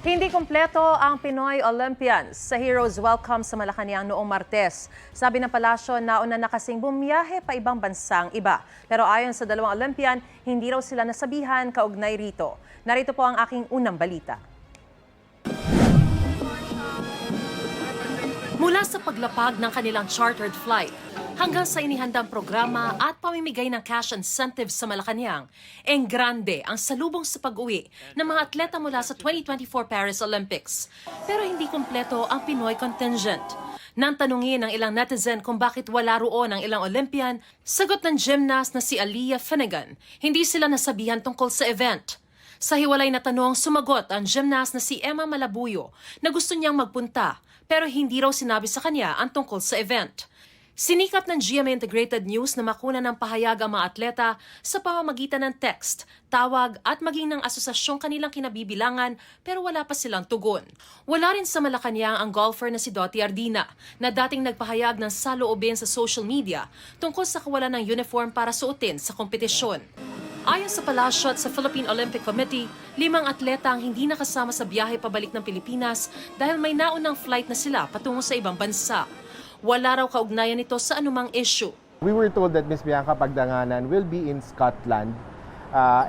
Hindi kumpleto ang Pinoy Olympians sa Heroes Welcome sa Malacanang noong Martes. Sabi ng palasyo, nauna na kasing bumiyahe pa ibang bansang iba. Pero ayon sa dalawang Olympian, hindi raw sila nasabihan kaugnay rito. Narito po ang aking unang balita. Mula sa paglapag ng kanilang chartered flight hanggang sa inihandang programa at pamimigay ng cash incentives sa Malacanang, grande ang salubong sa pag-uwi ng mga atleta mula sa 2024 Paris Olympics. Pero hindi kumpleto ang Pinoy contingent. Nang tanungin ng ilang netizen kung bakit wala roon ang ilang Olympian, sagot ng gymnast na si Aliyah Finnegan, hindi sila nasabihan tungkol sa event. Sa hiwalay na tanong, sumagot ang gymnast na si Emma Malabuyo na gusto niyang magpunta pero hindi raw sinabi sa kanya ang tungkol sa event. Sinikap ng GMA Integrated News na makuna ng pahayag ang mga atleta sa pamamagitan ng text, tawag at maging ng asosasyong kanilang kinabibilangan pero wala pa silang tugon. Wala rin sa Malacanang ang golfer na si Dottie Ardina na dating nagpahayag ng saloobin sa social media tungkol sa kawalan ng uniform para suotin sa kompetisyon. Ayon sa palasyo at sa Philippine Olympic Committee, 5 atleta ang hindi nakasama sa biyahe pabalik ng Pilipinas dahil may naunang flight na sila patungo sa ibang bansa. Wala raw kaugnayan nito sa anumang issue. We were told that Miss Bianca Pagdanganan will be in Scotland.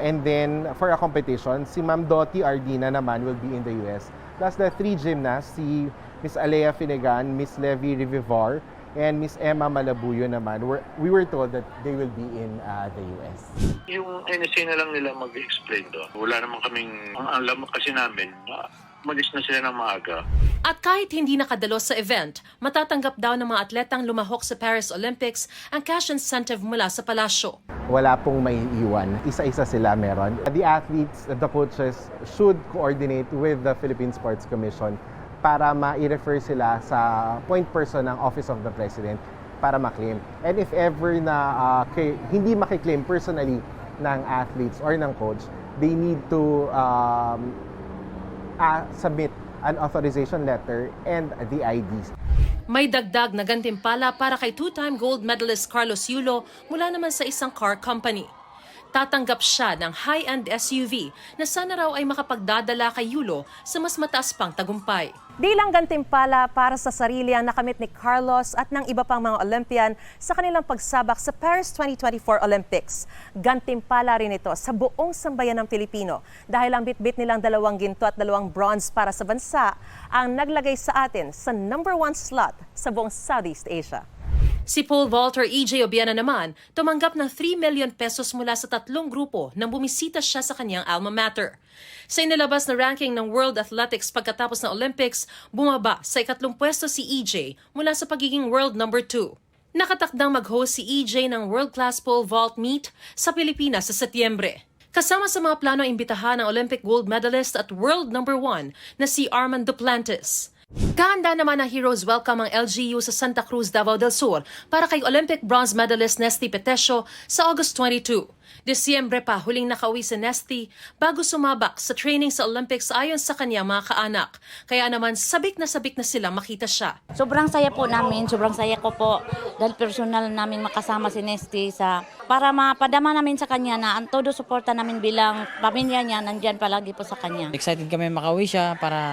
And then for a competition, si Ma'am Dottie Ardina naman will be in the US. Plus the 3 gymnasts, si Miss Aliyah Finnegan, Miss Levy Rivivor, and Miss Emma Malabuyo naman, we were told that they will be in the US. Yung NSA na lang nila mag-explain doon. Wala naman kaming, ang alam kasi namin, umalis na sila ng maaga. At kahit hindi nakadalo sa event, matatanggap daw ng mga atletang lumahok sa Paris Olympics ang cash incentive mula sa palasyo. Wala pong may iwan. Isa-isa sila meron. The athletes, the coaches should coordinate with the Philippine Sports Commission para ma-refer sila sa point person ng Office of the President para ma-claim. And if ever na hindi makiklaim personally ng athletes or ng coach, they need to submit an authorization letter and the IDs. May dagdag na gantimpala para kay 2-time gold medalist Carlos Yulo mula naman sa isang car company. Tatanggap siya ng high-end SUV na sana raw ay makapagdadala kay Yulo sa mas mataas pang tagumpay. Di lang gantimpala para sa sarili ang nakamit ni Carlos at ng iba pang mga Olympian sa kanilang pagsabak sa Paris 2024 Olympics. Gantimpala rin ito sa buong sambayan ng Pilipino dahil ang bitbit nilang 2 ginto at 2 bronze para sa bansa ang naglagay sa atin sa number 1 slot sa buong Southeast Asia. Si pole vaulter EJ Obiana naman tumanggap ng 3 million pesos mula sa 3 grupo nang bumisita siya sa kanyang alma mater. Sa inilabas na ranking ng World Athletics pagkatapos ng Olympics, bumaba sa 2nd pwesto si EJ mula sa pagiging world number 2. Nakatakdang mag-host si EJ ng world-class pole vault meet sa Pilipinas sa Setyembre. Kasama sa mga plano imbitahan ng Olympic gold medalist at world number 1 na si Armand Duplantis. Kahanda naman ang Heroes Welcome ang LGU sa Santa Cruz, Davao del Sur para kay Olympic bronze medalist Nesty Petesio sa August 22. Disyembre pa huling nakauwi si Nesty bago sumabak sa training sa Olympics ayon sa kanyang mga kaanak. Kaya naman sabik na sila makita siya. Sobrang saya po namin, sobrang saya ko po dahil personal namin makasama si Nesty para mapadama namin sa kanya na ang todo suporta namin bilang pamilya niya nandyan palagi po sa kanya. Excited kami makauwi siya para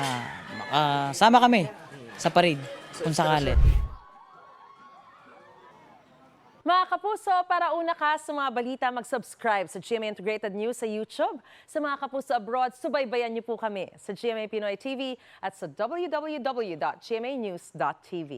sama kami sa parade kung sakali. Mga kapuso, para una ka sa mga balita, mag-subscribe sa GMA Integrated News sa YouTube. Sa mga kapuso abroad, subaybayan niyo po kami sa GMA Pinoy TV at sa www.gmanews.tv.